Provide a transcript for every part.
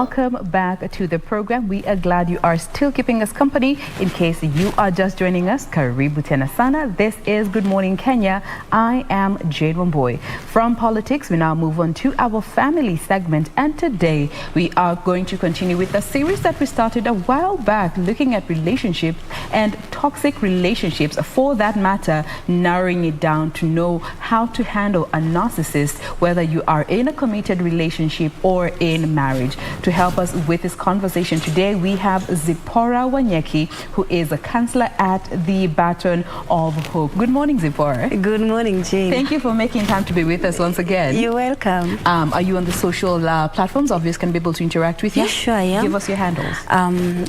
Welcome back to the program. We are glad you are still keeping us company. In case you are just joining us, karibu tena sana. This is Good Morning Kenya. I am Jane Wamboy. From politics, we now move on to our family segment. And today, we are going to continue with a series that we started a while back, looking at relationships and toxic relationships. For that matter, narrowing it down to know how to handle a narcissist, whether you are in a committed relationship or in marriage. To help us with this conversation today, we have Zipporah Wanyeki, who is a counselor at the Baton of Hope. Good morning, Zipporah. Good morning, Jane. Thank you for making time to be with us once again. You're welcome. Are you on the social platforms? Obviously, can be able to interact with you? Yeah, sure I am. Give us your handles.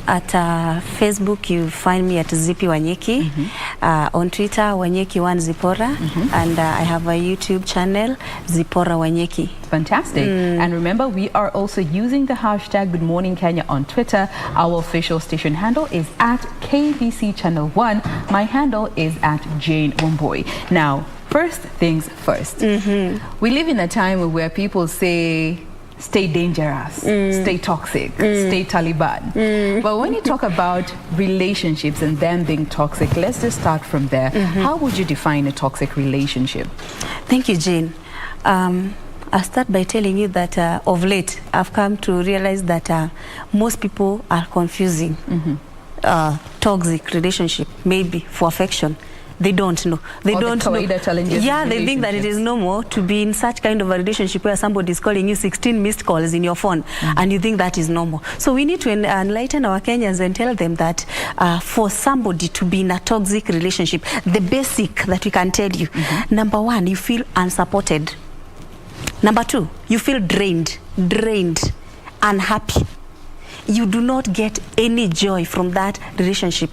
At Facebook, you find me at Zippy Wanyeki. On Twitter, Wanyeki1 Zipporah. And I have a YouTube channel, Zipporah Wanyeki. Fantastic. And remember, we are also using the hashtag Good Morning Kenya on Twitter. Our official station handle is at KBC Channel 1. My handle is at Jane Wamboy. Now, first things first. We live in a time where people say, stay dangerous, stay toxic, stay Taliban. But when you talk about relationships and them being toxic, let's just start from there. How would you define a toxic relationship? Thank you, Jane. I'll start by telling you that of late, I've come to realize that most people are confusing toxic relationship, maybe for affection. They don't know. They don't know. Yeah, they think that it is normal to be in such kind of a relationship where somebody is calling you 16 missed calls in your phone, and you think that is normal. So we need to enlighten our Kenyans and tell them that for somebody to be in a toxic relationship, the basic that we can tell you, number one, you feel unsupported. Number two, you feel drained, unhappy. You do not get any joy from that relationship.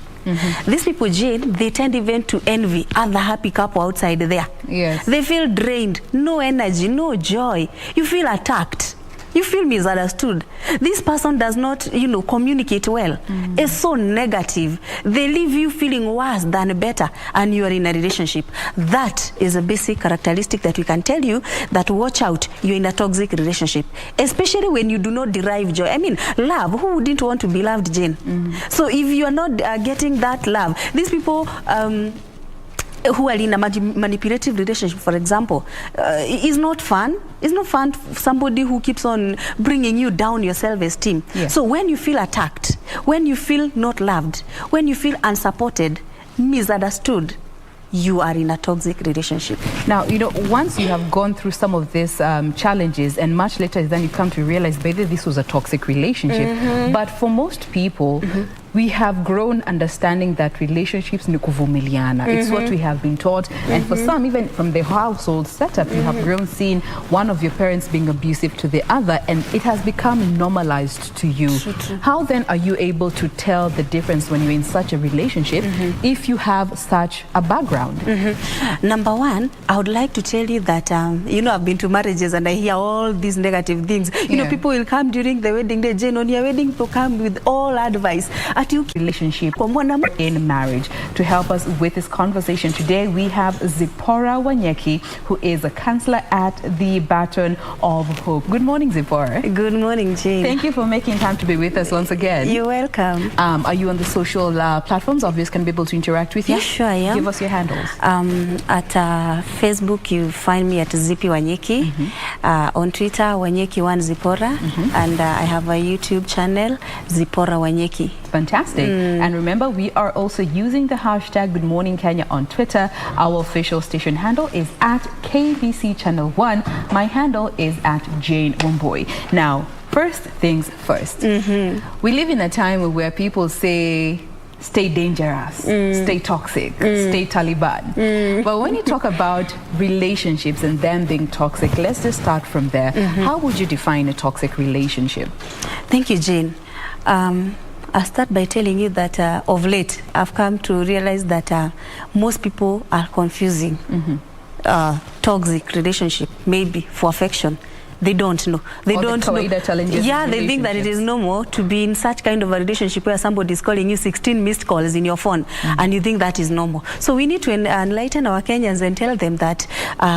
These people, Jane, they tend even to envy other happy couple outside there. Yes. They feel drained, no energy, no joy. You feel attacked. You feel misunderstood. This person does not, communicate well. It's so negative. They leave you feeling worse than better, and you are in a relationship. That is a basic characteristic that we can tell you that watch out, you're in a toxic relationship. Especially when you do not derive joy. I mean, love, who wouldn't want to be loved, Jane? So if you are not getting that love, these people who are in a manipulative relationship, for example, is not fun. It's not fun for somebody who keeps on bringing you down your self-esteem. So when you feel attacked, when you feel not loved, when you feel unsupported, misunderstood, you are in a toxic relationship. Now, once you have gone through some of these challenges, and much later then you come to realize, baby, this was a toxic relationship. But for most people, we have grown understanding that relationships ni kuvumiliana. It's what we have been taught. And for some, even from the household setup, you have grown seeing one of your parents being abusive to the other, and it has become normalized to you. How then are you able to tell the difference when you're in such a relationship if you have such a background? Number one, I would like to tell you that, I've been to marriages and I hear all these negative things. People will come during the wedding day, Jane, on your wedding, to come with all advice. At your relationship in marriage. To help us with this conversation today, we have Zipporah Wanyeki, who is a counselor at the Baton of Hope. Good morning, Zipporah. Good morning, Jane. Thank you for making time to be with us once again. You're welcome. Are you on the social platforms? Obviously, can be able to interact with you? Yeah, sure I am. Give us your handles. At Facebook, you find me at Zippy Wanyeki. On Twitter, Wanyeki1 Zipporah. And I have a YouTube channel, Zipporah Wanyeki. Fantastic. And remember, we are also using the hashtag Good Morning Kenya on Twitter. Our official station handle is at KBC Channel 1. My handle is at Jane Wamboy. Now, first things first. We live in a time where people say, stay dangerous, stay toxic, stay Taliban. But when you talk about relationships and them being toxic, let's just start from there. How would you define a toxic relationship? Thank you, Jane. I'll start by telling you that of late, I've come to realize that most people are confusing toxic relationship, maybe for affection. They don't know. They All don't the know. challenges. Yeah, they think that it is normal to be in such kind of a relationship where somebody is calling you 16 missed calls in your phone, and you think that is normal. So we need to enlighten our Kenyans and tell them that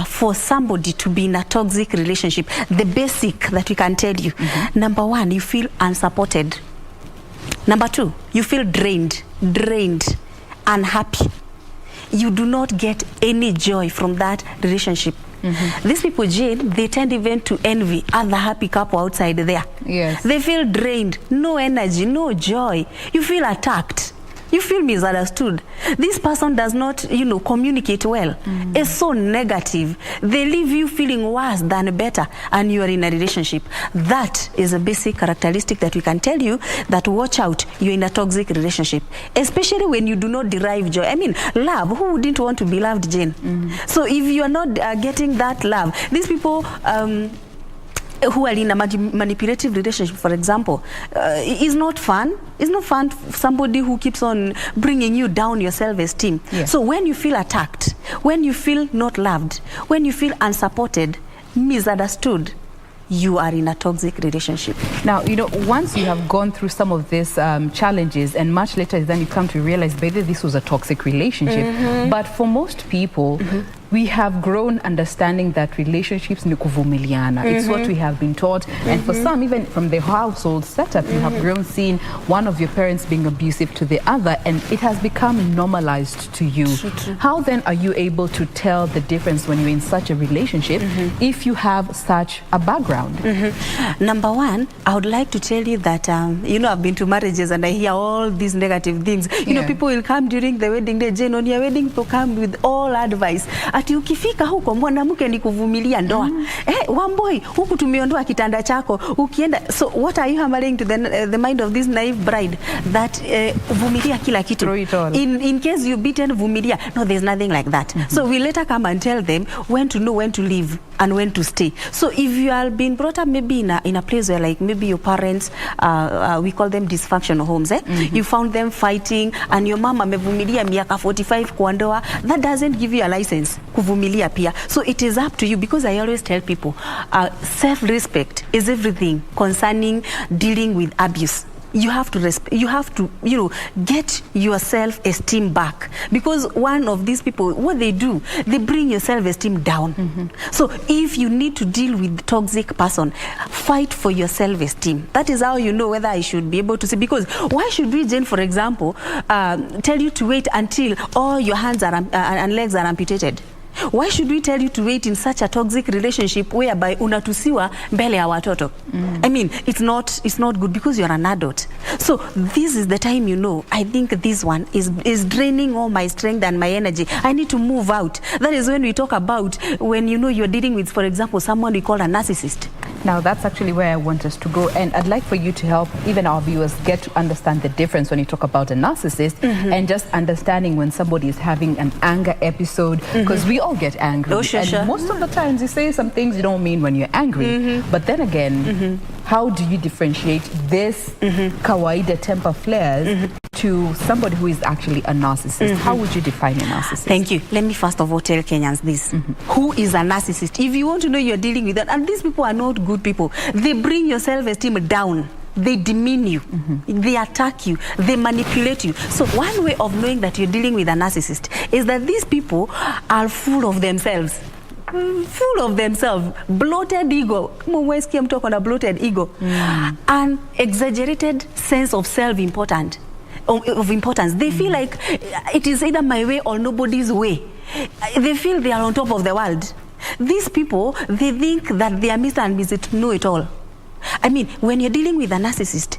for somebody to be in a toxic relationship, the basic that we can tell you, number one, you feel unsupported. Number two, you feel drained, unhappy. You do not get any joy from that relationship. These people, Jane, they tend even to envy other happy couple outside there. Yes. They feel drained, no energy, no joy. You feel attacked. You feel misunderstood. This person does not, communicate well. It's so negative. They leave you feeling worse than better, and you are in a relationship. That is a basic characteristic that we can tell you that watch out, you're in a toxic relationship. Especially when you do not derive joy. I mean, love, who wouldn't want to be loved, Jane? So if you are not getting that love, these people who are in a manipulative relationship, for example, is not fun. It's not fun for somebody who keeps on bringing you down your self-esteem. Yeah. So when you feel attacked, when you feel not loved, when you feel unsupported, misunderstood, you are in a toxic relationship. Now, once you have gone through some of these challenges, and much later then you come to realize maybe this was a toxic relationship. But for most people, we have grown understanding that relationships ni kuvumiliana. It's what we have been taught. And for some, even from the household setup, you have grown seeing one of your parents being abusive to the other, and it has become normalized to you. True. How then are you able to tell the difference when you're in such a relationship if you have such a background? Number one, I would like to tell you that, I've been to marriages and I hear all these negative things. You know, people will come during the wedding day, Jane, on your wedding to come with all advice. Ati ukifika huko mwanamke ni kuvumilia ndoa. One boy, huku tumeondoa kitanda chako, ukienda. So what are you hammering to the mind of this naive bride? That vumilia kila kitu. Throw it all. In case you beaten, vumilia. No, there's nothing like that. So we later come and tell them when to know when to leave and when to stay. So if you are being brought up maybe in a place where, like, maybe your parents, we call them dysfunctional homes, you found them fighting and your mama amevumilia miaka 45 kwa ndoa, that doesn't give you a license kuvumilia pia. So it is up to you, because I always tell people, self-respect is everything concerning dealing with abuse. You have to get your self-esteem back, because one of these people, what they do, they bring your self-esteem down. So if you need to deal with toxic person, fight for your self-esteem. That is how you know whether I should be able to see. Because why should we, Jane, for example, tell you to wait until all your hands and legs are amputated? Why should we tell you to wait in such a toxic relationship whereby unatusiwa mbele ya watoto? I mean, it's not good, because you're an adult. So this is the time, I think this one is draining all my strength and my energy. I need to move out. That is when we talk about when you're dealing with, for example, someone we call a narcissist. Now, that's actually where I want us to go. And I'd like for you to help even our viewers get to understand the difference when you talk about a narcissist and just understanding when somebody is having an anger episode, because we all get angry. And most of the times you say some things you don't mean when you're angry. But then again, how do you differentiate this kawaida temper flares to somebody who is actually a narcissist? How would you define a narcissist? Thank you. Let me first of all tell Kenyans this. Who is a narcissist? If you want to know, you're dealing with that. And these people are not good people. They bring your self-esteem down. They demean you. They attack you. They manipulate you. So one way of knowing that you're dealing with a narcissist is that these people are full of themselves. Full of themselves, bloated ego. Bloated ego, an exaggerated sense of self-importance. They feel like it is either my way or nobody's way. They feel they are on top of the world. These people, they think that they are Mr. and Mrs. Know-it-all. I mean, when you're dealing with a narcissist,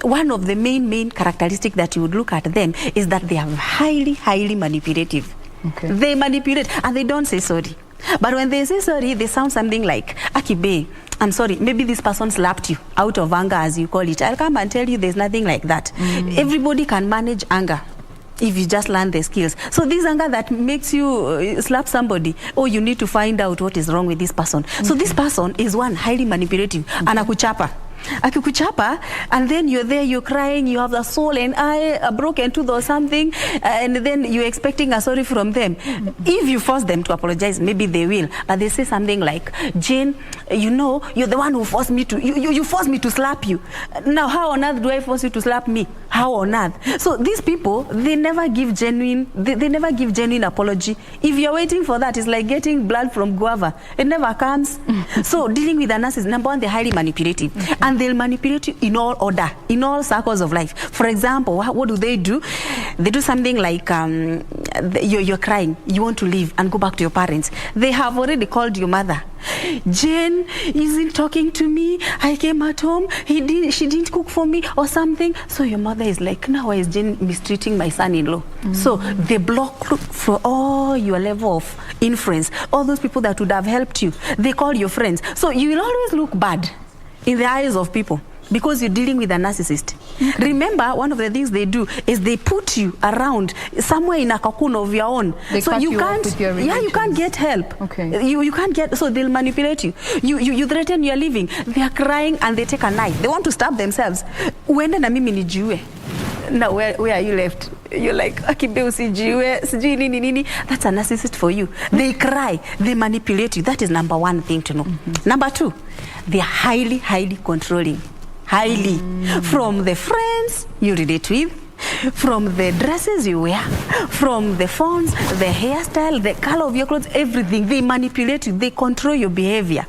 one of the main characteristics that you would look at them is that they are highly manipulative. Okay. They manipulate and they don't say sorry. But when they say sorry, they sound something like, Akibe, I'm sorry, maybe this person slapped you out of anger, as you call it. I'll come and tell you there's nothing like that. Everybody can manage anger if you just learn the skills. So this anger that makes you slap somebody, you need to find out what is wrong with this person. So this person is one highly manipulative. Anakuchapa. Akikuchapa, and then you're there, you're crying, you have a soul and eye, a broken tooth or something, and then you're expecting a sorry from them. If you force them to apologize, maybe they will, but they say something like, Jane, you know, you're the one who forced me to, you forced me to slap you. Now, how on earth do I force you to slap me? How on earth? So these people, they never give genuine, they never give genuine apology. If you're waiting for that, it's like getting blood from guava. It never comes. So dealing with a narcissist, number one, they're highly manipulative. And they'll manipulate you in all order, in all circles of life. For example, what do? They do something like, you're crying, you want to leave and go back to your parents. They have already called your mother. Jane isn't talking to me. I came at home, she didn't cook for me or something. So your mother is like, now why is Jane mistreating my son-in-law? So they block for all your level of influence, all those people that would have helped you. They call your friends. So you will always look bad in the eyes of people because you're dealing with a narcissist. Remember, one of the things they do is they put you around somewhere in a cocoon of your own. So you can't, you can't get help. Okay. You can't get, so they'll manipulate you. You threaten you're leaving. They are crying and they take a knife. They want to stab themselves. Uende na mimi nijiue. Now where are you left? You're like, akibe usijiue, sijui nini nini. That's a narcissist for you. They cry, they manipulate you. That is number one thing to know. Number two, they are highly, highly controlling. Highly. From the friends you relate with, from the dresses you wear, from the phones, the hairstyle, the color of your clothes, everything. They manipulate you, they control your behavior.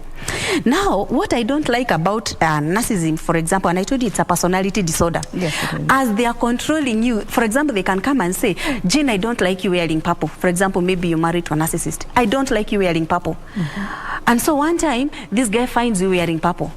Now, what I don't like about narcissism, for example, and I told you it's a personality disorder. Yes, as they are controlling you, for example, they can come and say, Jane, I don't like you wearing purple. For example, maybe you're married to a narcissist. I don't like you wearing purple. And so one time, this guy finds you wearing purple.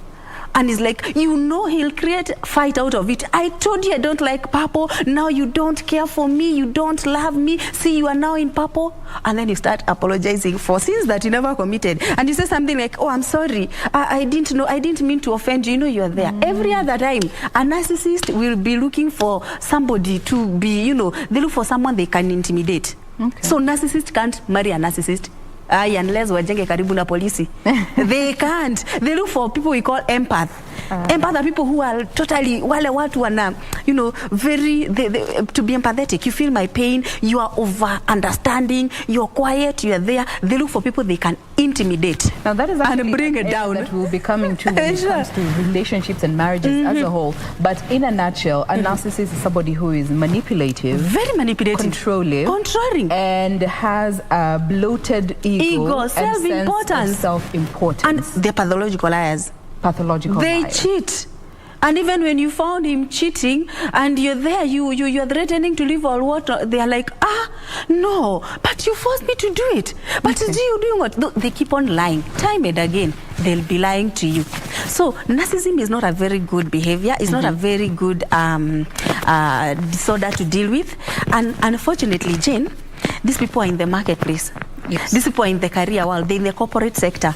And he's like, you know, he'll create a fight out of it. I told you I don't like purple. Now you don't care for me. You don't love me. See, you are now in purple. And then you start apologizing for sins that you never committed. And you say something like, oh, I'm sorry. I didn't know. I didn't mean to offend you. You know, you're there. Every other time, a narcissist will be looking for somebody to be, you know, they look for someone they can intimidate. Okay. So narcissist can't marry a narcissist. Unless wajenge karibu na polisi. They can't. They look for people we call empath. Empath are people who are totally, wale watu wana, you know, very, to be empathetic. You feel my pain, you are over understanding, you're quiet, you are there. They look for people they can intimidate. Now that is actually and bring it down. That we'll be coming to when it comes to relationships and marriages as a whole. But in a nutshell, a narcissist is somebody who is manipulative, very manipulative, controlling, and has a bloated ego, self-importance, self-importance, and they're pathological liars. They cheat. And even when you found him cheating and you're there, you're threatening to leave or what, they are like, no, but you forced me to do it. But you doing what? No, they keep on lying. Time and again, they'll be lying to you. So narcissism is not a very good behavior. It's not a very good disorder to deal with. And unfortunately, Jane, these people are in the marketplace. Yes. These people are in the career world. They're in the corporate sector.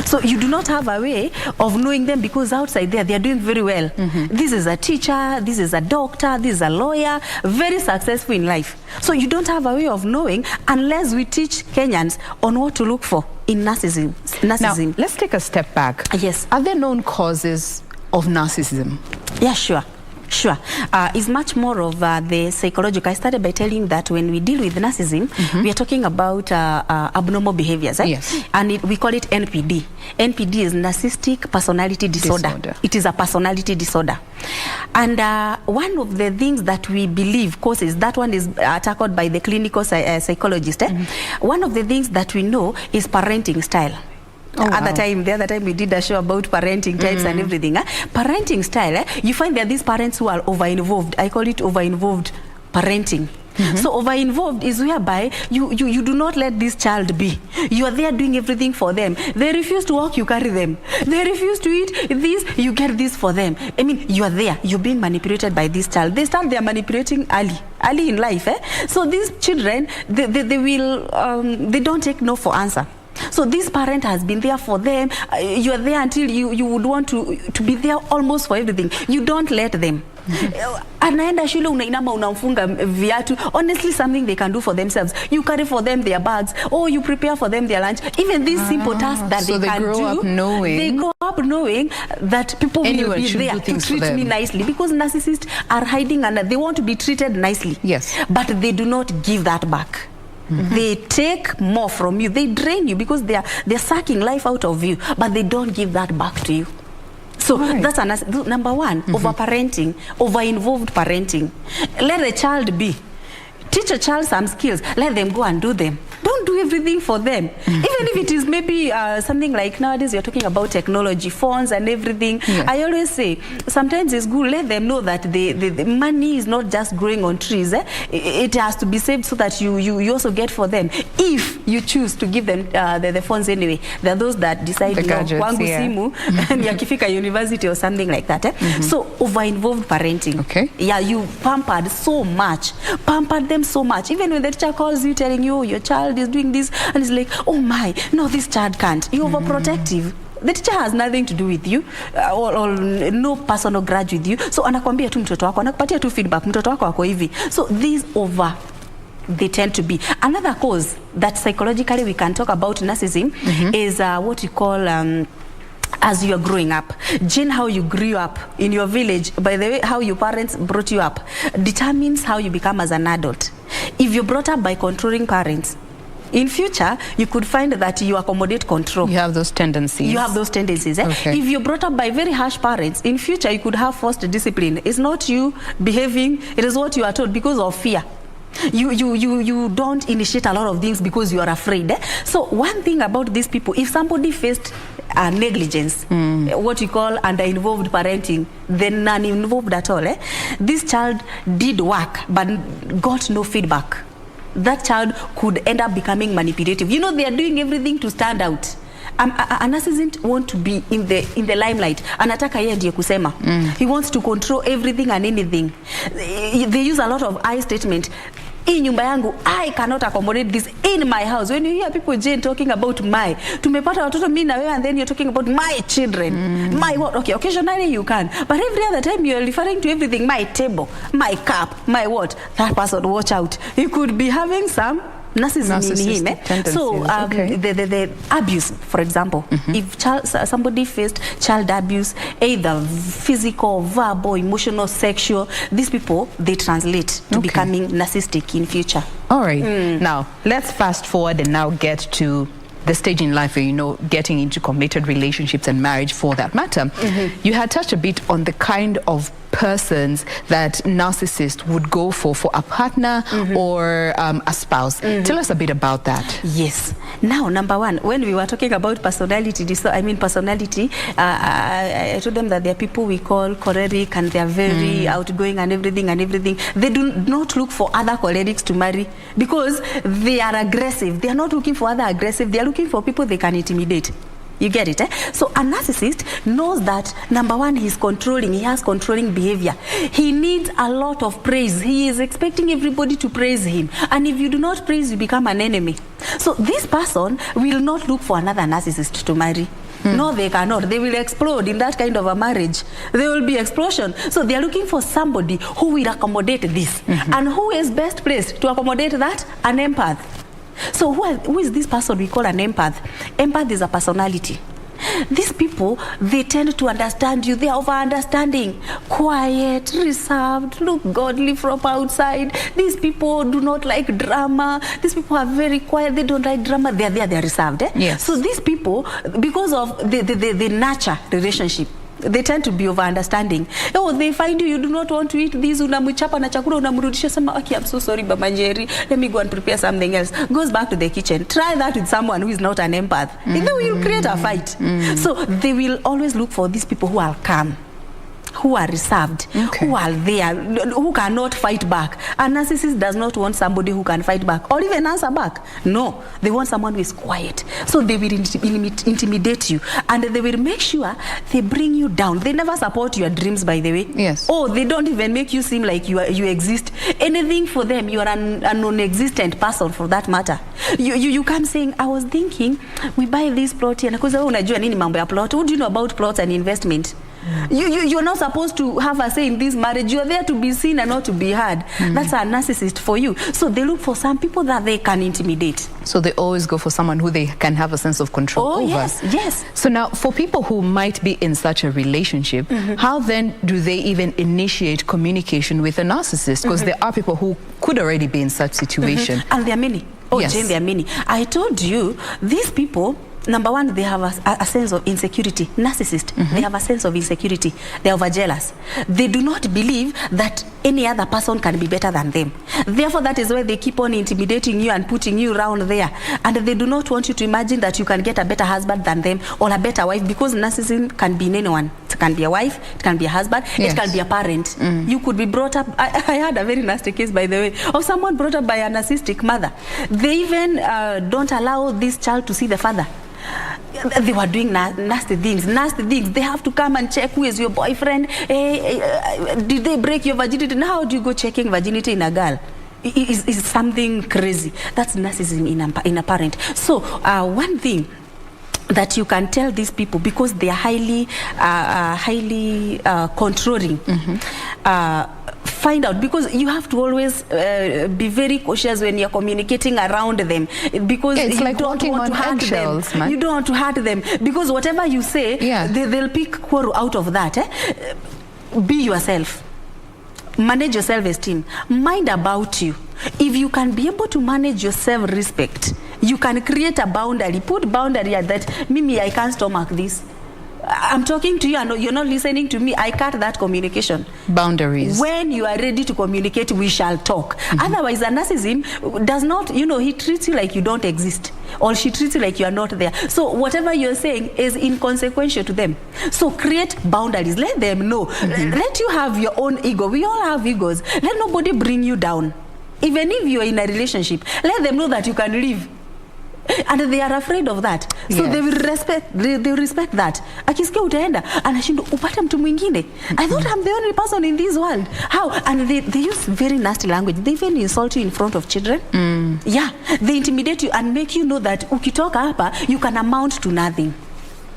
So you do not have a way of knowing them because outside there, they are doing very well. This is a teacher, this is a doctor, this is a lawyer, very successful in life. So you don't have a way of knowing unless we teach Kenyans on what to look for in narcissism. Now, let's take a step back. Yes. Are there known causes of narcissism? Yeah, sure. Sure. It's much more of the psychological. I started by telling that when we deal with narcissism, we are talking about abnormal behaviors. Right? Yes. And we call it NPD. NPD is narcissistic personality disorder. It is a personality disorder. And one of the things that we believe causes, that one is tackled by the clinical psychologist. One of the things that we know is parenting style. The other time we did a show about parenting types and everything. Parenting style, you find there are these parents who are over-involved. I call it over-involved parenting. So over-involved is whereby you do not let this child be. You are there doing everything for them. They refuse to walk, you carry them. They refuse to eat this, you get this for them. I mean, you are there. You're being manipulated by this child. They start their manipulating early in life. So these children, they don't take no for answer. So this parent has been there for them. You are there until you would want to be there almost for everything. You don't let them. Anaenda shule unainama unamfunga viatu. Honestly, something they can do for themselves. You carry for them their bags, or you prepare for them their lunch. Even these simple tasks that so they can do. They grow up knowing that people will be there to treat me nicely, because narcissists are hiding and they want to be treated nicely. Yes. But they do not give that back. They take more from you. They drain you because they're sucking life out of you, but they don't give that back to you. So that's number one, over-parenting, over-involved parenting. Let the child be. Teach a child some skills. Let them go and do them. Don't do everything for them. Even if it is maybe something like nowadays you're talking about technology, phones and everything. Yes. I always say, sometimes it's good, let them know that the money is not just growing on trees. It has to be saved so that you also get for them. If you choose to give them the phones anyway. There are those that decide, wangu simu, and yakifika university or something like that. So over-involved parenting. Okay. Yeah, you pampered so much. Pampered them so much. Even when the teacher calls you telling you, your child is doing this, and it's like, oh my, no, this child can't. You're overprotective. The teacher has nothing to do with you, or no personal grudge with you. So anakwambia tu mtoto wako, anakupatia tu feedback, mtoto wako wako hivi. So these they tend to be. Another cause that psychologically we can talk about narcissism is what we call as you are growing up. Jane, how you grew up in your village, by the way, how your parents brought you up, determines how you become as an adult. If you're brought up by controlling parents, in future, you could find that you accommodate control. You have those tendencies. You have those tendencies. Okay. If you're brought up by very harsh parents, in future, you could have forced discipline. It's not you behaving, it is what you are told because of fear. You don't initiate a lot of things because you are afraid. So one thing about these people, if somebody faced negligence, what we call under-involved parenting, then non-involved at all, this child did work but got no feedback. That child could end up becoming manipulative. You know, they are doing everything to stand out. A narcissist wants to be in the limelight. Anataka yeye ndiye kusema. He wants to control everything and anything. They use a lot of I statement. In nyumba yangu, I cannot accommodate this in my house. When you hear people, Jane, talking about my, tumepata watoto mimi na wewe, and then you're talking about my children. My what? Okay, occasionally you can. But every other time you're referring to everything, my table, my cup, my what? That person, watch out. You could be having some narcissism in him. So the abuse, for example, if somebody faced child abuse, either physical, verbal, emotional, sexual, these people, they translate to becoming narcissistic in future. All right. Now let's fast forward and now get to the stage in life where, you know, getting into committed relationships and marriage for that matter. You had touched a bit on the kind of persons that narcissists would go for a partner or a spouse. Tell us a bit about that. Yes. Now, number one, when we were talking about personality, I told them that there are people we call choleric and they are very outgoing and everything. They do not look for other cholerics to marry because they are aggressive. They are not looking for other aggressive. They are looking for people they can intimidate. You get it, So a narcissist knows that, number one, he's controlling. He has controlling behavior. He needs a lot of praise. He is expecting everybody to praise him. And if you do not praise, you become an enemy. So this person will not look for another narcissist to marry. No, they cannot. They will explode in that kind of a marriage. There will be explosion. So they are looking for somebody who will accommodate this. And who is best placed to accommodate that? An empath. So who is this person we call an empath? Empath is a personality. These people, they tend to understand you. They are over-understanding. Quiet, reserved, look godly from outside. These people do not like drama. These people are very quiet. They don't like drama. They are there, they are reserved. Yes. So these people, because of the nurture relationship, they tend to be over-understanding. Oh, they find you do not want to eat this, unamuchapa na chakula, unamrudisha, sema, okay, I'm so sorry, Mama Jerry, let me go and prepare something else. Goes back to the kitchen. Try that with someone who is not an empath. Then will create a fight. So they will always look for these people who are calm, who are reserved, who are there, who cannot fight back. A narcissist does not want somebody who can fight back or even answer back. No, they want someone who is quiet. So they will intimidate you, and they will make sure they bring you down. They never support your dreams, by the way. Yes. Oh, they don't even make you seem like you exist. Anything for them, you are a non-existent person for that matter. You come saying, I was thinking, we buy this plot here. Because unajua nini mambo ya plot? What do you know about plots and investment? You're not supposed to have a say in this marriage. You're there to be seen and not to be heard. That's a narcissist for you. So they look for some people that they can intimidate. So they always go for someone who they can have a sense of control over. Yes. So now, for people who might be in such a relationship, how then do they even initiate communication with a narcissist? Because there are people who could already be in such situation. And there are many. Yes. Jane, there are many. I told you, these people, number one, they have a sense of insecurity. Narcissist, they have a sense of insecurity. They are over-jealous. They do not believe that any other person can be better than them. Therefore, that is why they keep on intimidating you and putting you around there. And they do not want you to imagine that you can get a better husband than them or a better wife, because narcissism can be in anyone. It can be a wife, it can be a husband, it can be a parent. You could be brought up. I had a very nasty case, by the way, of someone brought up by a narcissistic mother. They even don't allow this child to see the father. They were doing nasty things. They have to come and check who is your boyfriend. Did they break your virginity? Now how do you go checking virginity in a girl? It's something crazy. That's narcissism in a parent. So one thing that you can tell these people, because they are highly controlling, find out, because you have to always be very cautious when you're communicating around them, because it's you like don't want to hurt them. Man. You don't want to hurt them, because whatever you say, they'll pick quarrel out of that. Be yourself. Manage your self-esteem. Mind about you. If you can be able to manage your self-respect, you can create a boundary. Put boundary at that. Mimi, I can't stomach this. I'm talking to you and you're not listening to me. I cut that communication. Boundaries. When you are ready to communicate, we shall talk. Otherwise, a narcissism does not, he treats you like you don't exist, or she treats you like you are not there. So whatever you're saying is inconsequential to them. So create boundaries. Let them know. Let you have your own ego. We all have egos. Let nobody bring you down. Even if you're in a relationship, let them know that you can leave. And they are afraid of that. So they will respect that. Akisikia utaenda, anashinda upata mtu mwingine. I thought I'm the only person in this world. How? And they use very nasty language. They even insult you in front of children. Yeah. They intimidate you and make you know that ukitoka hapa, you can amount to nothing.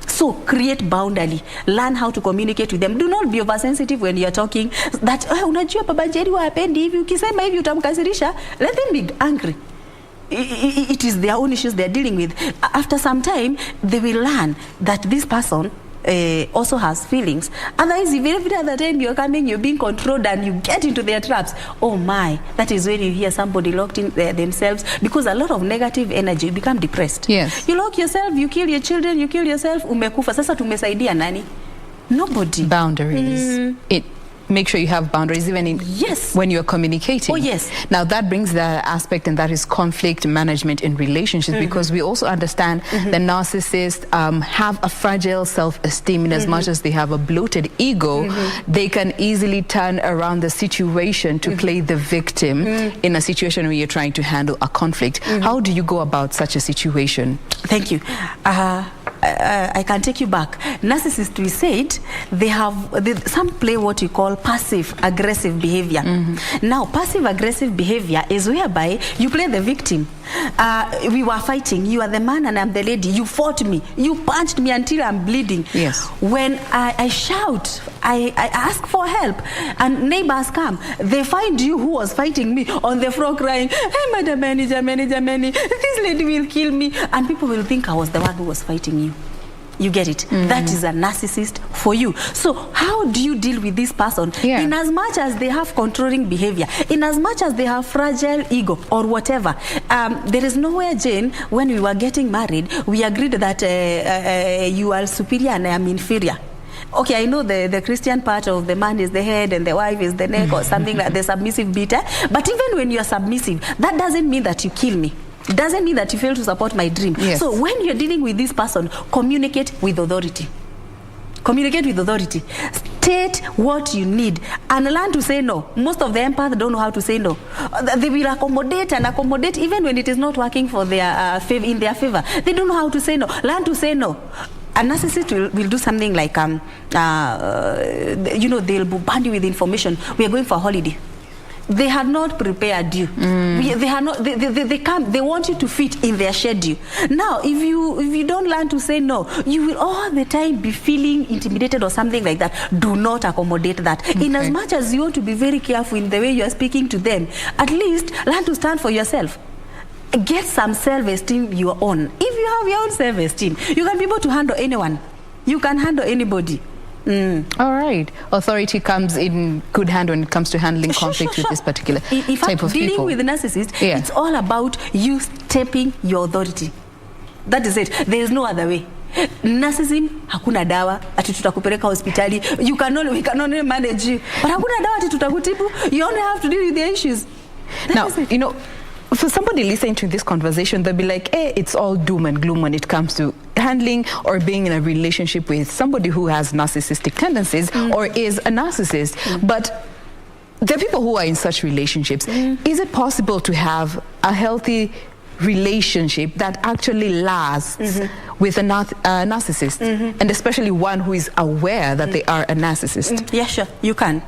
So create boundary. Learn how to communicate with them. Do not be oversensitive when you're talking. That, unajua baba Jerry hapendi hivi, ukisema hivi utamkasirisha. Let them be angry. It is their own issues they're dealing with. After some time, they will learn that this person also has feelings. Otherwise, if every other time you're coming, you're being controlled and you get into their traps, oh my, that is when you hear somebody locked in themselves, because a lot of negative energy, you become depressed. Yes. You lock yourself, you kill your children, you kill yourself, umekufa. Sasa tumesaidia nani? Nobody. Boundaries. Make sure you have boundaries even when you're communicating. Oh, yes. Now that brings the aspect, and that is conflict management in relationships, because we also understand that narcissists have a fragile self-esteem, in as much as they have a bloated ego, they can easily turn around the situation to play the victim in a situation where you're trying to handle a conflict. How do you go about such a situation? Thank you. I can take you back. Narcissists, we said, some play what we call passive-aggressive behavior. Now, passive-aggressive behavior is whereby you play the victim. We were fighting. You are the man and I'm the lady. You fought me. You punched me until I'm bleeding. Yes. When I shout, I ask for help, and neighbors come. They find you who was fighting me on the floor crying, hey, Madam Manager, this lady will kill me. And people will think I was the one who was fighting you. You get it? That is a narcissist for you. So how do you deal with this person? In as much as they have controlling behavior, in as much as they have fragile ego or whatever, there is nowhere, Jane, when we were getting married, we agreed that you are superior and I am inferior. Okay, I know the Christian part of the man is the head and the wife is the neck, or something like the submissive bit. But even when you are submissive, that doesn't mean that you kill me. It doesn't mean that you fail to support my dream. So when you're dealing with this person, communicate with authority. Communicate with authority. State what you need and learn to say no. Most of the empaths don't know how to say no. They will accommodate even when it is not working for their in their favor. They don't know how to say no. Learn to say no. A narcissist will do something like, they'll bombard you with information. We are going for a holiday. They had not prepared you. They had not. They come. They want you to fit in their schedule. Now, if you don't learn to say no, you will all the time be feeling intimidated or something like that. Do not accommodate that. Okay. In as much as you want to be very careful in the way you are speaking to them, at least learn to stand for yourself. Get some self-esteem your own. If you have your own self-esteem, you can be able to handle anyone. You can handle anybody. All right. Authority comes in good hand when it comes to handling conflict with this particular type of dealing people. With the narcissist, it's all about you stepping your authority. That is it. There is no other way. Narcissism, hakuna dawa ati tutakupeleka hospitali. We can only manage you. But hakuna dawa ati tutakutibu. You only have to deal with the issues. Now, you know, for somebody listening to this conversation, they'll be like, hey, it's all doom and gloom when it comes to handling or being in a relationship with somebody who has narcissistic tendencies or is a narcissist. But there are people who are in such relationships. Is it possible to have a healthy relationship that actually lasts with a narcissist, and especially one who is aware that they are a narcissist? Yeah, sure, you can.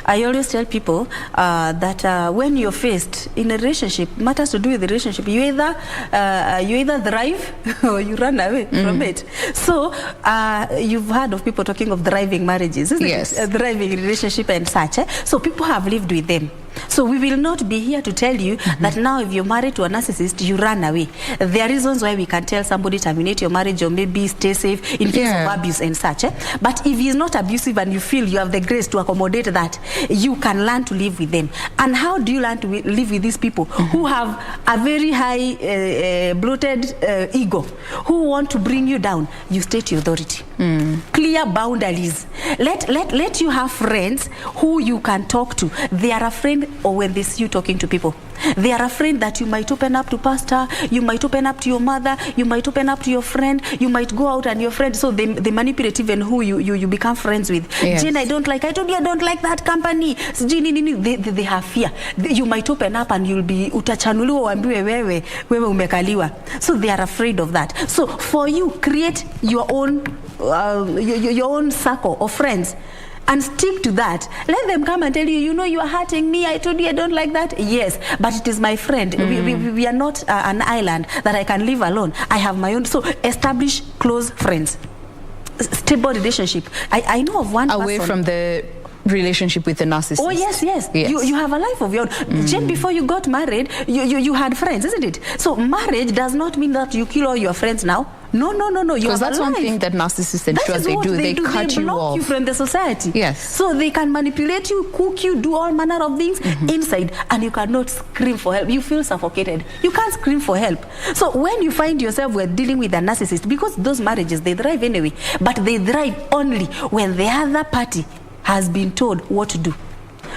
I always tell people that when you're faced in a relationship, matters to do with the relationship, you either thrive or you run away from it. So you've heard of people talking of thriving marriages, isn't it? A thriving relationship and such. So people have lived with them. So we will not be here to tell you that now if you're married to a narcissist, you run away. There are reasons why we can tell somebody terminate your marriage or maybe stay safe in case of abuse and such. But if he's not abusive and you feel you have the grace to accommodate that, you can learn to live with them. And how do you learn to live with these people who have a very high bloated ego, who want to bring you down? You state your authority. Clear boundaries. Let you have friends who you can talk to. They are afraid, or when they see you talking to people, they are afraid that you might open up to pastor, you might open up to your mother, you might open up to your friend, you might go out and your friend, so they manipulate even who you become friends with. Jane, I told you I don't like that company. They have fear. You might open up and you'll be utachanuliwa uambiwe wewe umekaliwa. So they are afraid of that. So for you, create your own circle of friends and stick to that. Let them come and tell you, you know, you are hurting me. I told you I don't like that. Yes, but it is my friend. We are not an island that I can live alone. I have my own. So establish close friends. Stable relationship. I know of one away person. From the relationship with the narcissist. Oh yes. You have a life of your own. Jen, before you got married, you had friends, isn't it? So marriage does not mean that you kill all your friends now. No. Because that's one thing that narcissists ensure they do. They cut you off. They block you from the society. Yes. So they can manipulate you, cook you, do all manner of things inside, and you cannot scream for help. You feel suffocated. You can't scream for help. So when you find yourself dealing with a narcissist, because those marriages, they thrive anyway, but they thrive only when the other party has been told what to do.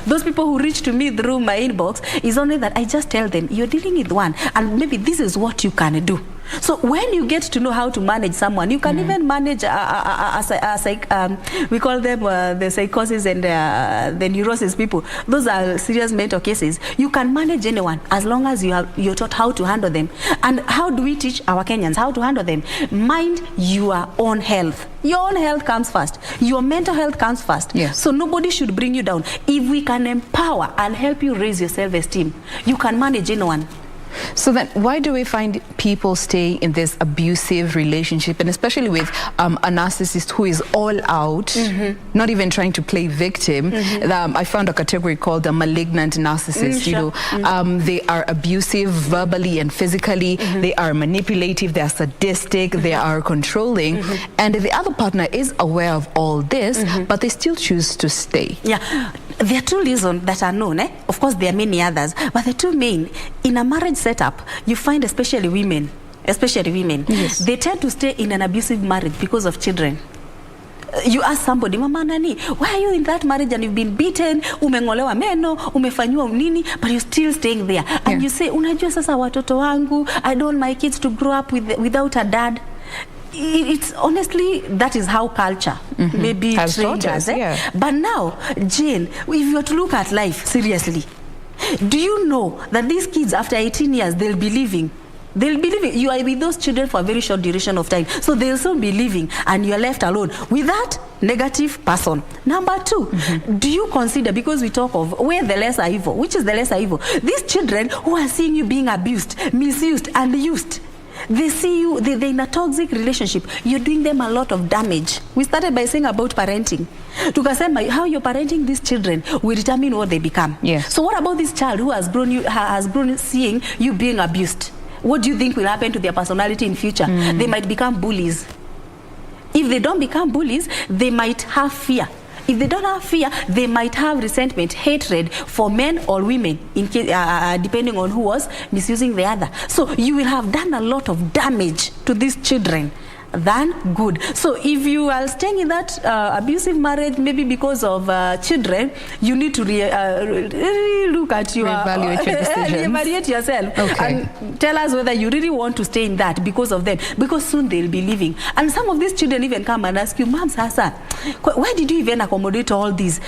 Those people who reach to me through my inbox is only that I just tell them, you're dealing with one, and maybe this is what you can do. So when you get to know how to manage someone, you can even manage we call them the psychosis and the neurosis people. Those are serious mental cases. You can manage anyone as long as you're taught how to handle them. And how do we teach our Kenyans how to handle them? Mind your own health. Your own health comes first. Your mental health comes first. Yes. So nobody should bring you down. If we can empower and help you raise your self-esteem, you can manage anyone. So then why do we find people stay in this abusive relationship, and especially with a narcissist who is all out, not even trying to play victim? I found a category called a malignant narcissist. You know, they are abusive verbally and physically. They are manipulative. They are sadistic. They are controlling. And the other partner is aware of all this, but they still choose to stay. Yeah. There are two reasons that are known. Of course, there are many others, but the two main, in a marriage setup, you find especially women, yes, they tend to stay in an abusive marriage because of children. You ask somebody, mama nani, why are you in that marriage and you've been beaten, umengolewa meno, umefanywa nini, but you're still staying there. And you say, unajua sasa watoto wangu, I don't want my kids to grow up without a dad. It's honestly, that is how culture maybe trained us. But now, Jane, if you were to look at life seriously, do you know that these kids after 18 years they'll be leaving? They'll be living. You are with those children for a very short duration of time. So they'll still be living and you're left alone with that negative person. Number two, do you consider, because we talk of where the lesser evil, which is the lesser evil? These children who are seeing you being abused, misused, and used. They see you, they're in a toxic relationship. You're doing them a lot of damage. We started by saying about parenting. Tukasema, how you're parenting these children will determine what they become. Yes. So what about this child who has grown seeing you being abused? What do you think will happen to their personality in future? They might become bullies. If they don't become bullies, they might have fear. If they don't have fear, they might have resentment, hatred for men or women, in case, depending on who was misusing the other. So you will have done a lot of damage to these children than good. So if you are staying in that abusive marriage, maybe because of children, you need to look at your reevaluate your decisions. Reevaluate yourself, okay, and tell us whether you really want to stay in that because of them, because soon they'll be leaving. And some of these children even come and ask you, Mom, sasa, why did you even accommodate all these? So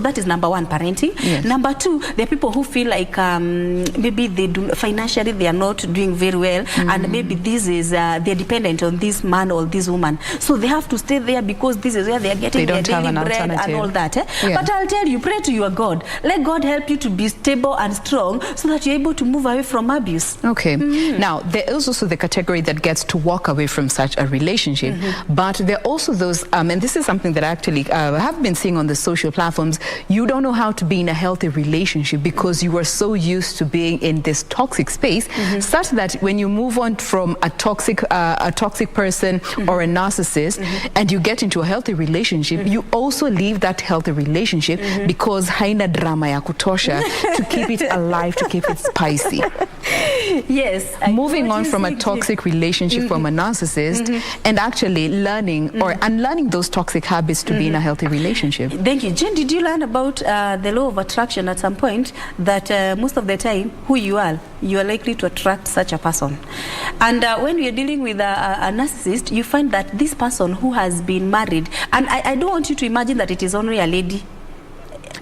that is number one, parenting. Yes. Number two, there are people who feel like maybe they do financially they are not doing very well, and maybe this is they're dependent on this man or this woman, so they have to stay there because this is where they are getting their daily bread and all that. Yeah. But I'll tell you, pray to your God. Let God help you to be stable and strong so that you're able to move away from abuse. Okay. Now, there is also the category that gets to walk away from such a relationship, but there are also those, and this is something that I actually have been seeing on the social platforms, you don't know how to be in a healthy relationship because you are so used to being in this toxic space, such that when you move on from a toxic person or a narcissist and you get into a healthy relationship, you also leave that healthy relationship because haina drama ya kutosha to keep it alive, to keep it spicy. Yes. Moving on from a toxic relationship from a narcissist and actually learning or unlearning those toxic habits to be in a healthy relationship. Thank you. Jen, did you learn about the law of attraction at some point, that most of the time who you are likely to attract such a person? And when we are dealing with a narcissist, you find that this person who has been married, and I don't want you to imagine that it is only a lady.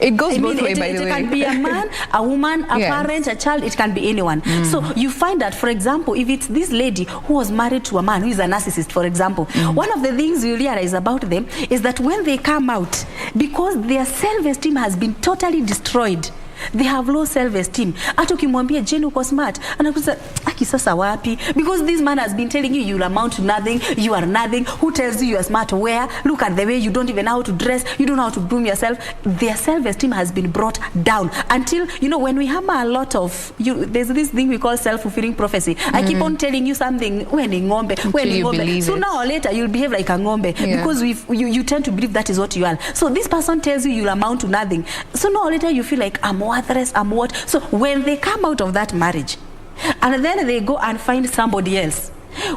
It goes both ways, by the way. It can be a man, a woman, a parent, a child. It can be anyone. So you find that, for example, if it's this lady who was married to a man who is a narcissist, for example, one of the things you realize about them is that when they come out, because their self-esteem has been totally destroyed, they have low self-esteem. Hata ukimwambia Jane uko smart, anakuza aki sasa wapi? Because this man has been telling you you'll amount to nothing, you are nothing. Who tells you you are smart? Where? Look at the way you don't even know how to dress, you don't know how to groom yourself. Their self-esteem has been brought down until, you know, when we hammer a lot of there's this thing we call self-fulfilling prophecy. I keep on telling you something, when in ngombe, so now or later you'll behave like a ngombe because you tend to believe that is what you are. So this person tells you you'll amount to nothing. So now or later you feel like I'm worthless, I'm what? So when they come out of that marriage and then they go and find somebody else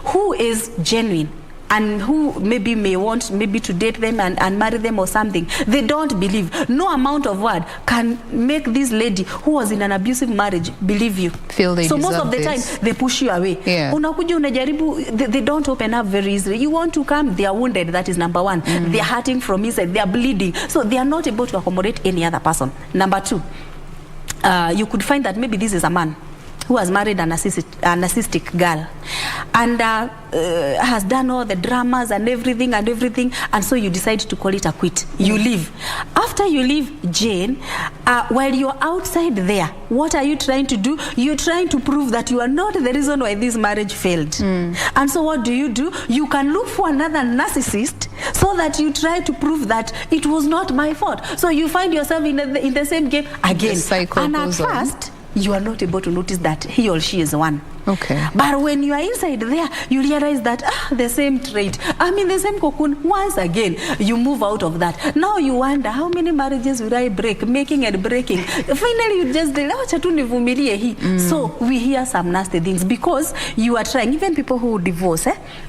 who is genuine and who maybe may want to date them and marry them or something, they don't believe. No amount of word can make this lady who was in an abusive marriage believe you. Feel they so most of the this. time they push you away. Unakuja unajaribu, they don't open up very easily. You want to come, they are wounded. That is number one. They are hurting from inside, they are bleeding, so they are not able to accommodate any other person. Number two, you could find that maybe this is a man who has married a narcissistic girl and has done all the dramas and everything, and so you decide to call it a quit. You leave. After you leave, Jane, while you're outside there, what are you trying to do? You're trying to prove that you are not the reason why this marriage failed. And so what do? You can look for another narcissist so that you try to prove that it was not my fault. So you find yourself in the same game again. The cycle and at first, you are not able to notice that he or she is one. Okay. But when you are inside there, you realize that the same trait, the same cocoon. Once again, you move out of that. Now you wonder, how many marriages will I break, making and breaking? Finally, you just So we hear some nasty things because you are trying. Even people who divorce,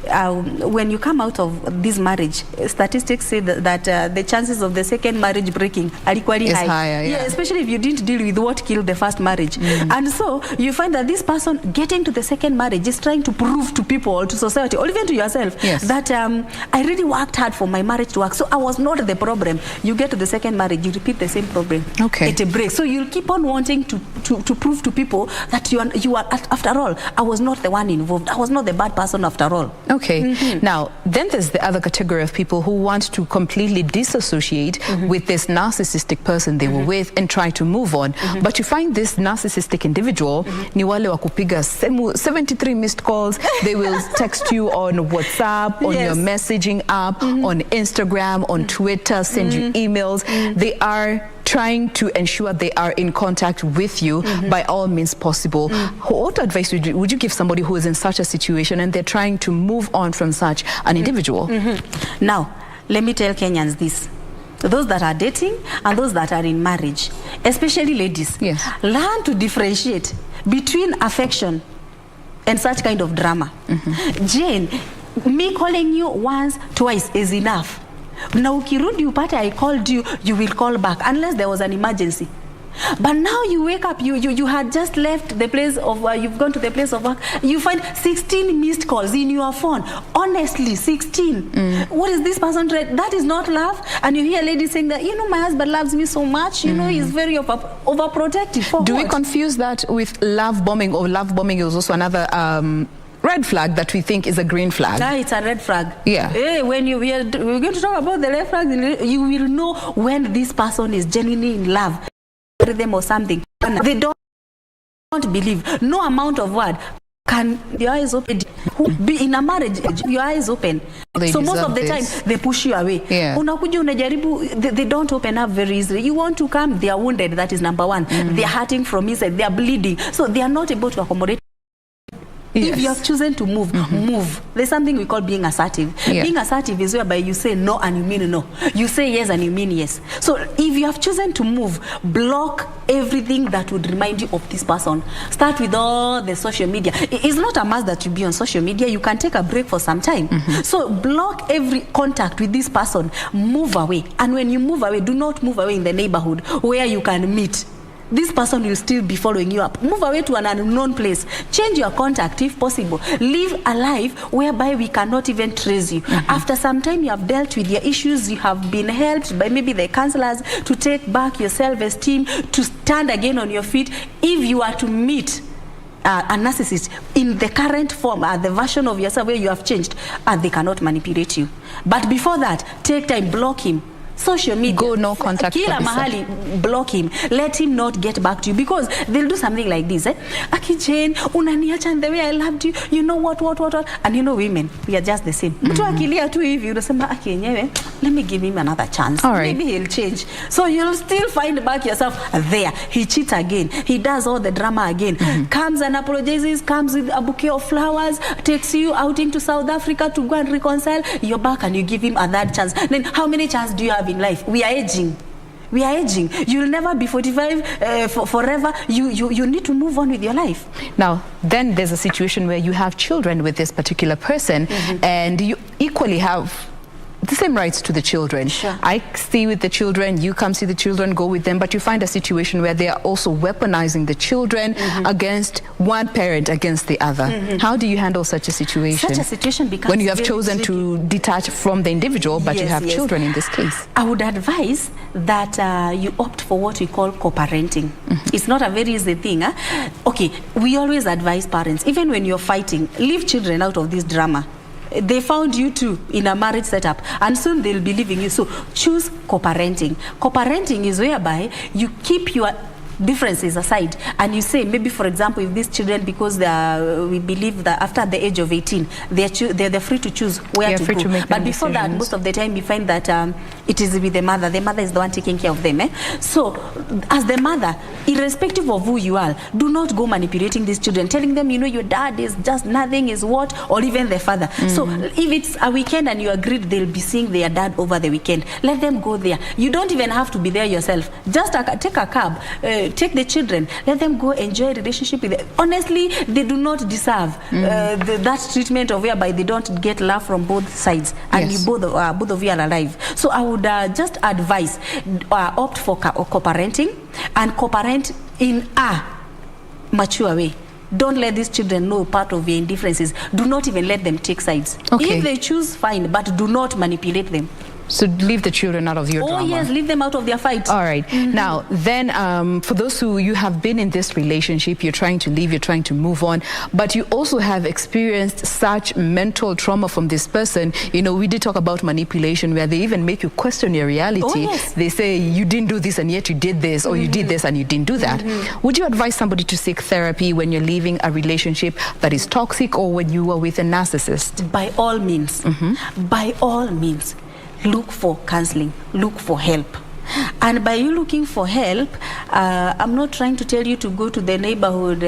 when you come out of this marriage, statistics say that the chances of the second marriage breaking are equally high. Higher, especially if you didn't deal with what killed the first marriage. And so you find that this person getting getting to the second marriage is trying to prove to people, or to society, or even to yourself, that I really worked hard for my marriage to work, so I was not the problem. You get to the second marriage, you repeat the same problem. Okay. It breaks. So you'll keep on wanting to prove to people that you are, after all, I was not the one involved. I was not the bad person after all. Okay. Now, then there's the other category of people who want to completely disassociate with this narcissistic person they were with and try to move on. But you find this narcissistic individual, ni wale wa kupiga 73 missed calls. They will text you on WhatsApp, on your messaging app, on Instagram, on Twitter, send you emails. They are trying to ensure they are in contact with you by all means possible. What advice would you give somebody who is in such a situation and they're trying to move on from such an individual? Now, let me tell Kenyans this. Those that are dating and those that are in marriage, especially ladies, learn to differentiate between affection and such kind of drama. Jane, me calling you once, twice is enough. Now ukirudi upate I called you, you will call back unless there was an emergency. But now you wake up, you had just left the place of, you've gone to the place of work, you find 16 missed calls in your phone. Honestly, 16. What is this person trying? That is not love. And you hear ladies saying that, you know, my husband loves me so much, you know, he's very overprotective. Do we confuse that with love bombing, or love bombing is also another red flag that we think is a green flag? No, it's a red flag. Yeah. Hey, when we're going to talk about the red flag, you will know when this person is genuinely in love them or something. They don't believe. No amount of word can your eyes open. Be in a marriage, your eyes open. So most of the time they push you away. Unakuja unajaribu, they don't open up very easily. You want to come, they are wounded. That is number one. They are hurting from inside. They are bleeding. So they are not able to accommodate. If you have chosen to move, move. There's something we call being assertive. Being assertive is whereby you say no and you mean no. You say yes and you mean yes. So if you have chosen to move, block everything that would remind you of this person. Start with all the social media. It's not a must that you be on social media. You can take a break for some time. So block every contact with this person. Move away. And when you move away, do not move away in the neighborhood where you can meet. This person will still be following you up. Move away to an unknown place. Change your contact if possible. Live a life whereby we cannot even trace you. After some time you have dealt with your issues, you have been helped by maybe the counselors to take back your self-esteem, to stand again on your feet. If you are to meet a narcissist in the current form, the version of yourself where you have changed, they cannot manipulate you. But before that, take time, block him. Social media, go no contact. Kila mahali, block him. Let him not get back to you, because they'll do something like this. Aki Jane, unaniacha and the way I loved you, you know what. And you know, women, we are just the same. Mtu akilia tu hivi, unasema aki yenyewe, let me give him another chance. All right. Maybe he'll change. So you'll still find back yourself there. He cheats again. He does all the drama again. Comes and apologizes, comes with a bouquet of flowers, takes you out into South Africa to go and reconcile. You're back and you give him a third chance. Then how many chances do you have in life? We are aging. We are aging. You'll never be 45 forever. You need to move on with your life. Now, then there's a situation where you have children with this particular person, and you equally have the same rights to the children. Sure. I stay with the children, you come see the children, go with them, but you find a situation where they are also weaponizing the children against one parent against the other. How do you handle such a situation? Such a situation becomes when you have chosen to detach from the individual, but you have children in this case. I would advise that you opt for what we call co-parenting. It's not a very easy thing. Okay, we always advise parents, even when you're fighting, leave children out of this drama. They found you too in a marriage setup, and soon they'll be leaving you. So choose co-parenting. Co-parenting is whereby you keep your differences aside and you say, maybe for example, if these children, because we believe that after the age of 18 they're free to choose where to go, but before that, most of the time you find that it is with the mother is the one taking care of them. So as the mother, irrespective of who you are, do not go manipulating these children, telling them, you know, your dad is just nothing, is what, or even the father. So if it's a weekend and you agreed they'll be seeing their dad over the weekend, let them go there. You don't even have to be there yourself. Just take a cab, take the children, let them go enjoy a relationship with them. Honestly, they do not deserve that treatment of whereby they don't get love from both sides, and both of you are alive. So I would just advise, opt for co-parenting, and co-parent in a mature way. don't let these children know part of your indifferences. Do not even let them take sides. Okay. If they choose, fine, but do not manipulate them. So leave the children out of your drama. Oh yes, leave them out of their fight. All right. Now, then, for those who you have been in this relationship, you're trying to leave, you're trying to move on, but you also have experienced such mental trauma from this person. You know, we did talk about manipulation, where they even make you question your reality. Oh, yes. They say you didn't do this and yet you did this, or you did this and you didn't do that. Would you advise somebody to seek therapy when you're leaving a relationship that is toxic, or when you are with a narcissist? By all means, by all means, look for counseling, look for help. And by you looking for help, I'm not trying to tell you to go to the neighborhood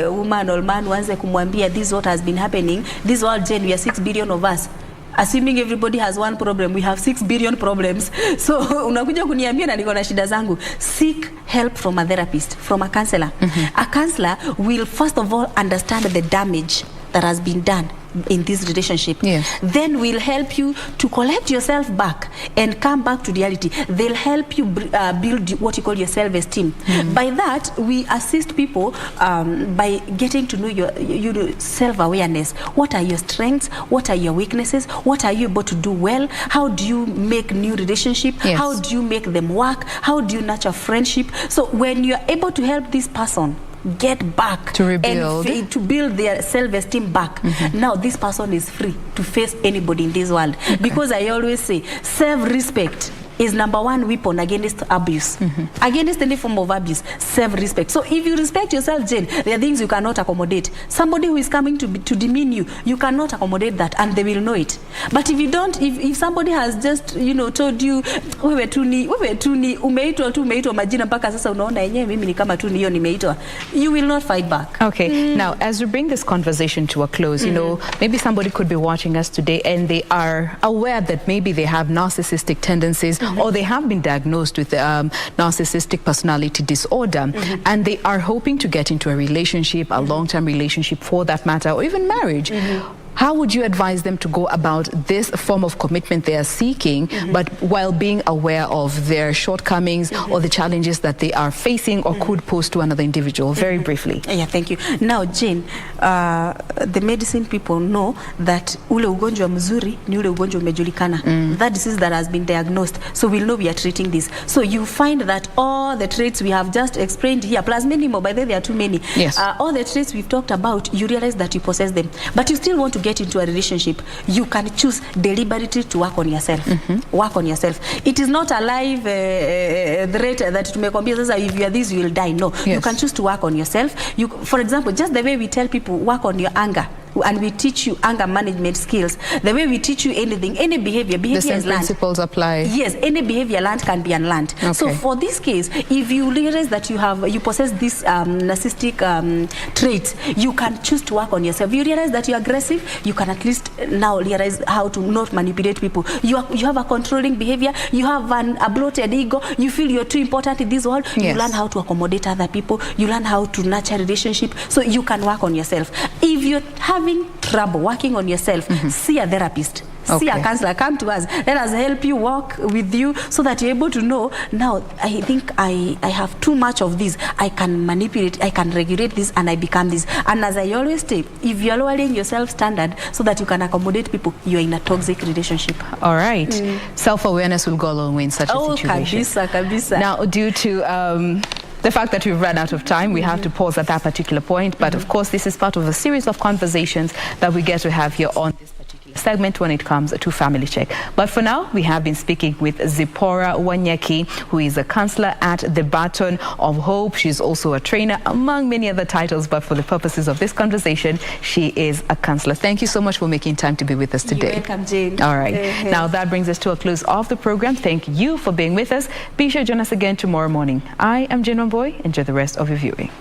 woman or man wanze kumwambia this is what has been happening. This world, Jane, we are 6 billion of us. Assuming everybody has one problem, we have 6 billion problems. So unakuja kuniambia na niko na shida zangu. Seek help from a therapist, from a counselor. A counselor will first of all understand the damage that has been done in this relationship. Yes. Then we'll help you to collect yourself back and come back to reality. They'll help you build what you call your self-esteem. By that, we assist people by getting to know your self-awareness. What are your strengths? What are your weaknesses? What are you able to do well? How do you make new relationship? Yes. How do you make them work? How do you nurture friendship? So when you're able to help this person get back to rebuild and to build their self-esteem back, now this person is free to face anybody in this world. Because I always say self-respect is #1 weapon against abuse, against any form of abuse. Self-respect. So if you respect yourself, Jane, there are things you cannot accommodate. Somebody who is coming to demean you, you cannot accommodate that, and they will know it. But if you don't, if somebody has just, you know, told you wewe tu ni umeitwa majina mpaka sasa unaona yenyewe mimi ni kama tu niyo nimeitwa, you will not fight back. Okay. Now, as we bring this conversation to a close, you know, maybe somebody could be watching us today and they are aware that maybe they have narcissistic tendencies, or they have been diagnosed with narcissistic personality disorder, and they are hoping to get into a relationship, a long-term relationship for that matter, or even marriage. How would you advise them to go about this form of commitment they are seeking, but while being aware of their shortcomings or the challenges that they are facing or could pose to another individual? Very briefly. Yeah, thank you. Now, Jane, the medicine people know that ule ugonjwa mzuri ni ule ugonjwa umejulikana. That disease that has been diagnosed. So we'll know we are treating this. So you find that all the traits we have just explained here, plus many more, by the way, there are too many. Yes. All the traits we've talked about, you realize that you possess them. But you still want to get into a relationship. You can choose deliberately to work on yourself. Work on yourself. It is not a live threat that tumekwambia sasa if you are this you will die. No. Yes. You can choose to work on yourself. You, for example, just the way we tell people work on your anger, and we teach you anger management skills, the way we teach you anything, any behavior The same is learned. principles apply. Yes, any behavior learned can be unlearned. Okay. So for this case, if you realize that you possess this narcissistic trait, you can choose to work on yourself. You realize that you're aggressive, you can at least now realize how to not manipulate people. You have a controlling behavior, you have a bloated ego, you feel you're too important in this world. Yes. You learn how to accommodate other people, you learn how to nurture relationship, so you can work on yourself. If you're having trouble working on yourself, see a therapist. See a counselor, come to us. Let us help you, walk with you, so that you're able to know, now, I think I have too much of this. I can manipulate, I can regulate this, and I become this. And as I always say, if you're lowering your self-standard so that you can accommodate people, you're in a toxic relationship. All right. Self-awareness will go a long way in such a situation. Kabisa. Now, due to the fact that we've run out of time, we have to pause at that particular point. But of course, this is part of a series of conversations that we get to have here on this particular segment when it comes to Family Check. But for now, we have been speaking with Zipporah Wanyeki, who is a counselor at the Baton of Hope. She's also a trainer, among many other titles. But for the purposes of this conversation, she is a counselor. Thank you so much for making time to be with us today. You're welcome, Jane. All right. Now, that brings us to a close of the program. Thank you for being with us. Be sure to join us again tomorrow morning. I am Jane Boy. Enjoy the rest of your viewing.